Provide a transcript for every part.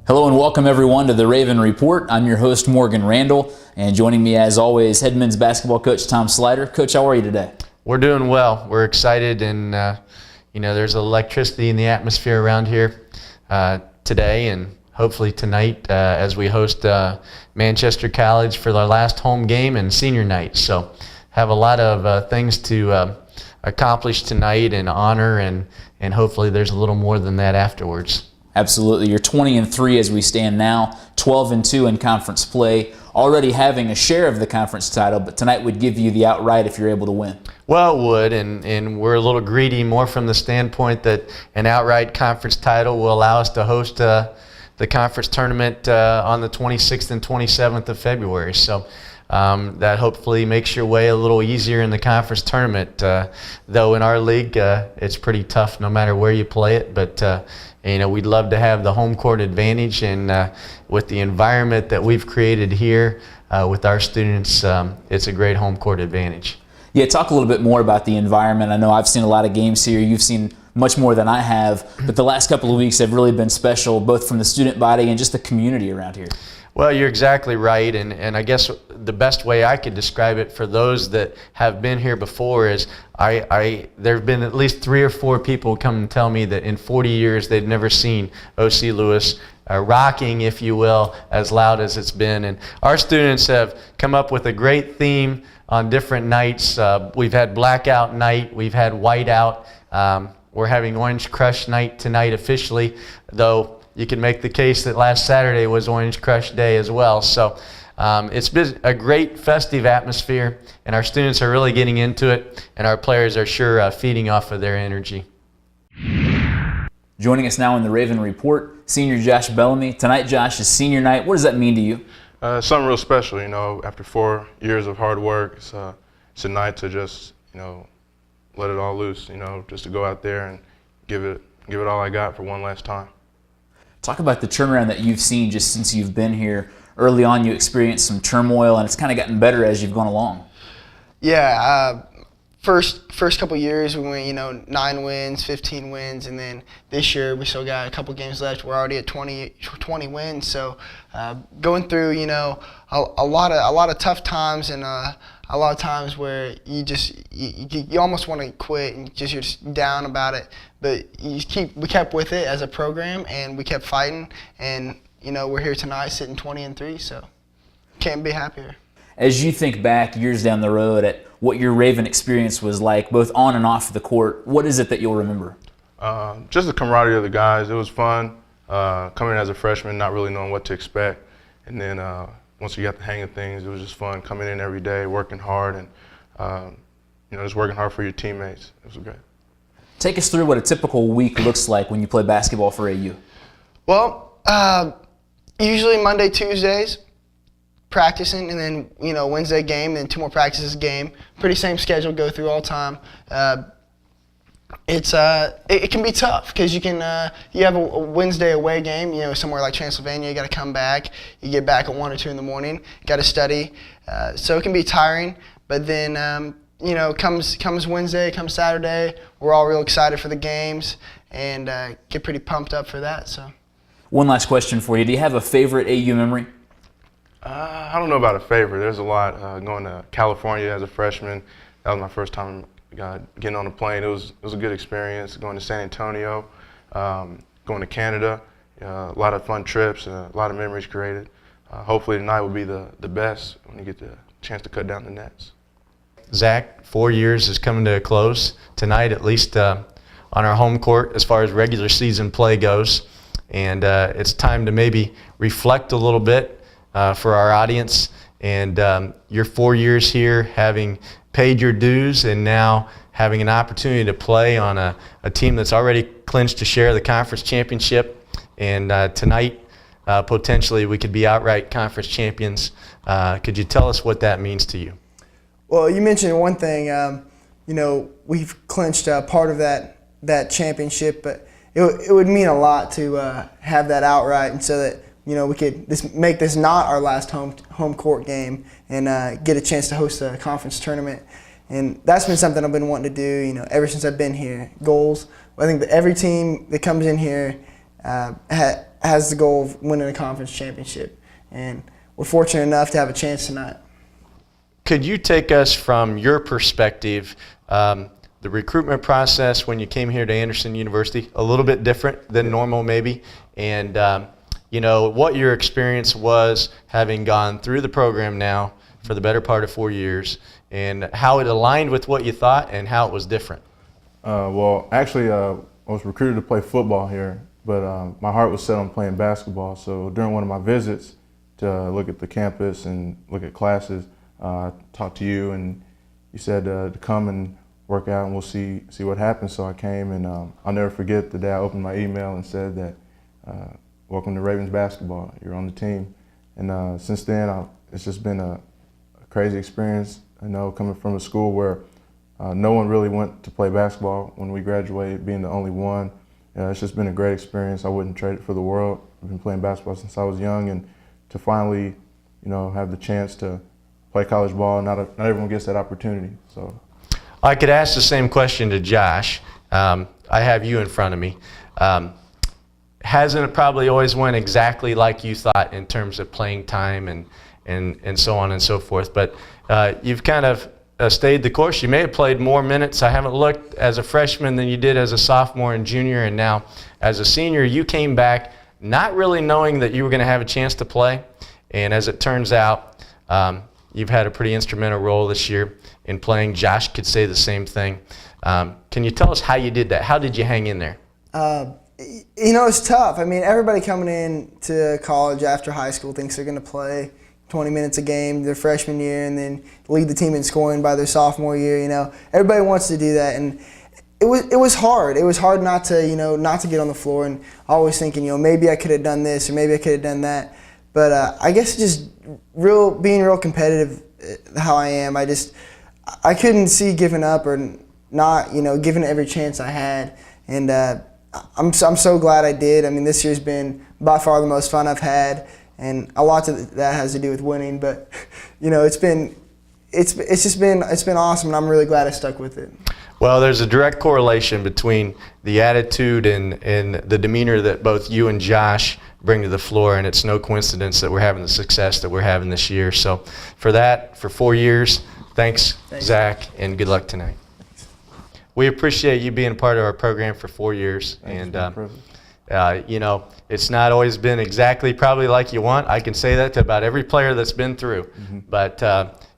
Hello and welcome everyone to the Raven Report. I'm your host Morgan Randall, and joining me as always, head men's basketball coach Tom Slider. Coach, how are you today? We're doing well. We're excited, and there's electricity in the atmosphere around here today, and hopefully tonight as we host Manchester College for their last home game and senior night. So have a lot of things to accomplish tonight and honor, and hopefully there's a little more than that afterwards. Absolutely. You're 20-3 as we stand now, 12-2 in conference play, already having a share of the conference title, but tonight would give you the outright if you're able to win. Well, it would, and we're a little greedy more from the standpoint that an outright conference title will allow us to host the conference tournament on the 26th and 27th of February. So that hopefully makes your way a little easier in the conference tournament. Though in our league, it's pretty tough no matter where you play it, but we'd love to have the home court advantage, and with the environment that we've created here with our students, it's a great home court advantage. Yeah, talk a little bit more about the environment. I know I've seen a lot of games here. You've seen much more than I have, but the last couple of weeks have really been special, both from the student body and just the community around here. Well, you're exactly right, and I guess the best way I could describe it for those that have been here before is there have been at least 3 or 4 people come and tell me that in 40 years they'd never seen O.C. Lewis rocking, if you will, as loud as it's been. And our students have come up with a great theme on different nights. We've had blackout night, we've had whiteout. We're having Orange Crush night tonight officially, though you can make the case that last Saturday was Orange Crush Day as well. So it's been a great festive atmosphere, and our students are really getting into it, and our players are sure feeding off of their energy. Joining us now in the Raven Report, senior Josh Bellamy. Tonight, Josh, is senior night. What does that mean to you? Something real special, after 4 years of hard work, it's a night to just, let it all loose, just to go out there and give it all I got for one last time. Talk about the turnaround that you've seen just since you've been here. Early on, you experienced some turmoil, and it's kind of gotten better as you've gone along. Yeah, first couple years we went, 9 wins, 15 wins, and then this year we still got a couple games left. We're already at 20 wins. So going through, a lot of tough times, and a lot of times where you almost want to quit and you're just down about it. But we kept with it as a program, and we kept fighting, and we're here tonight sitting 20-3, so can't be happier. As you think back years down the road at what your Raven experience was like, both on and off the court, what is it that you'll remember? Just the camaraderie of the guys. It was fun coming in as a freshman, not really knowing what to expect, and then once you got the hang of things, it was just fun coming in every day, working hard, and just working hard for your teammates. It was great. Take us through what a typical week looks like when you play basketball for AU. Well, usually Monday, Tuesdays, practicing, and then Wednesday game, then 2 more practices game. Pretty same schedule, go through all time. It can be tough because you have a Wednesday away game, somewhere like Transylvania. You got to come back. You get back at 1 or 2 in the morning. Got to study, so it can be tiring. But then comes Wednesday, comes Saturday, we're all real excited for the games and get pretty pumped up for that. So, one last question for you: do you have a favorite AU memory? I don't know about a favorite. There's a lot. Going to California as a freshman, that was my first time getting on a plane. It was a good experience. Going to San Antonio, going to Canada, a lot of fun trips, a lot of memories created. Hopefully tonight will be the best when you get the chance to cut down the nets. Zach, 4 years is coming to a close tonight, at least on our home court as far as regular season play goes. And it's time to maybe reflect a little bit for our audience. And your 4 years here, having paid your dues and now having an opportunity to play on a team that's already clinched to share the conference championship. And tonight, potentially, we could be outright conference champions. Could you tell us what that means to you? Well, you mentioned one thing, we've clinched part of that championship, but it would mean a lot to have that outright, and so that we could make this not our last home court game and get a chance to host a conference tournament. And that's been something I've been wanting to do, ever since I've been here. Goals. I think that every team that comes in here has the goal of winning a conference championship. And we're fortunate enough to have a chance tonight. Could you take us from your perspective, the recruitment process when you came here to Anderson University, a little bit different than normal maybe, and what your experience was having gone through the program now for the better part of 4 years, and how it aligned with what you thought and how it was different? Well, actually, I was recruited to play football here, but my heart was set on playing basketball. So during one of my visits to look at the campus and look at classes, I talked to you, and you said to come and work out, and we'll see what happens. So I came, and I'll never forget the day I opened my email and said that, welcome to Ravens basketball, you're on the team. And since then, it's just been a crazy experience, coming from a school where no one really went to play basketball when we graduated, being the only one. It's just been a great experience. I wouldn't trade it for the world. I've been playing basketball since I was young, and to finally, have the chance to play college ball, not everyone gets that opportunity. So, I could ask the same question to Josh. I have you in front of me. Hasn't it probably always went exactly like you thought in terms of playing time and so on and so forth? But you've kind of stayed the course. You may have played more minutes. I haven't looked as a freshman than you did as a sophomore and junior, and now as a senior, you came back not really knowing that you were going to have a chance to play. And as it turns out, you've had a pretty instrumental role this year in playing. Josh could say the same thing. Can you tell us how you did that? How did you hang in there? It's tough. I mean, everybody coming in to college after high school thinks they're going to play 20 minutes a game their freshman year and then lead the team in scoring by their sophomore year. Everybody wants to do that, and it was hard. It was hard not to not to get on the floor and always thinking maybe I could have done this or maybe I could have done that. But I guess just being real competitive how I am. I couldn't see giving up or not giving it every chance I had, and I'm so glad I did. I mean, this year's been by far the most fun I've had, and a lot of that has to do with winning. But it's been awesome, and I'm really glad I stuck with it. Well, there's a direct correlation between the attitude and the demeanor that both you and Josh bring to the floor, and it's no coincidence that we're having the success that we're having this year. So for 4 years, thanks. Zach, and good luck tonight. We appreciate you being a part of our program for 4 years. Thanks, and it's not always been exactly probably like you want. I can say that to about every player that's been through. Mm-hmm. But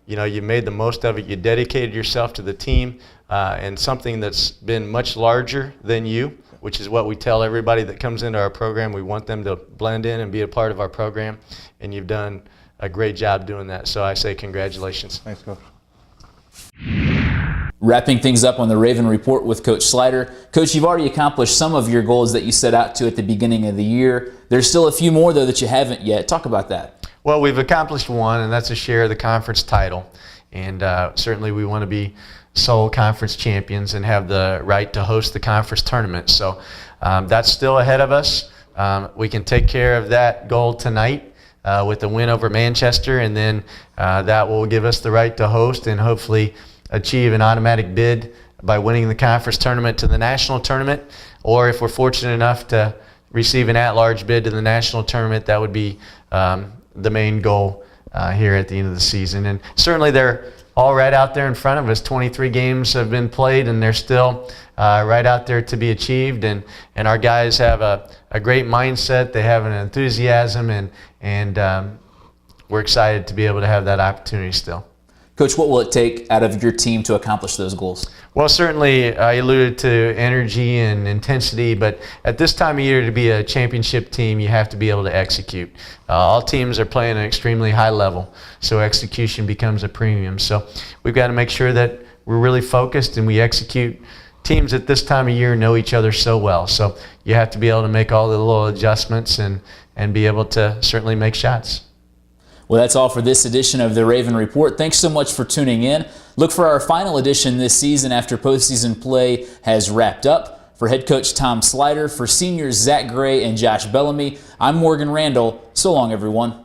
you made the most of it. You dedicated yourself to the team and something that's been much larger than you, which is what we tell everybody that comes into our program. We want them to blend in and be a part of our program, and you've done a great job doing that. So I say congratulations. Thanks, Coach. Wrapping things up on the Raven Report with Coach Slider. Coach, you've already accomplished some of your goals that you set out to at the beginning of the year. There's still a few more, though, that you haven't yet. Talk about that. Well, we've accomplished one, and that's a share of the conference title. And certainly we want to be sole conference champions and have the right to host the conference tournament. So that's still ahead of us. We can take care of that goal tonight with the win over Manchester, and then that will give us the right to host and hopefully achieve an automatic bid by winning the conference tournament to the national tournament. Or if we're fortunate enough to receive an at-large bid to the national tournament, that would be the main goal here at the end of the season. And certainly they're all right out there in front of us. 23 games have been played, and they're still right out there to be achieved. And our guys have a great mindset. They have an enthusiasm, and we're excited to be able to have that opportunity still. Coach, what will it take out of your team to accomplish those goals? Well, certainly I alluded to energy and intensity, but at this time of year to be a championship team, you have to be able to execute. All teams are playing at an extremely high level, so execution becomes a premium. So we've got to make sure that we're really focused and we execute. Teams at this time of year know each other so well, so you have to be able to make all the little adjustments and be able to certainly make shots. Well, that's all for this edition of the Raven Report. Thanks so much for tuning in. Look for our final edition this season after postseason play has wrapped up. For head coach Tom Slider, for seniors Zach Gray and Josh Bellamy, I'm Morgan Randall. So long, everyone.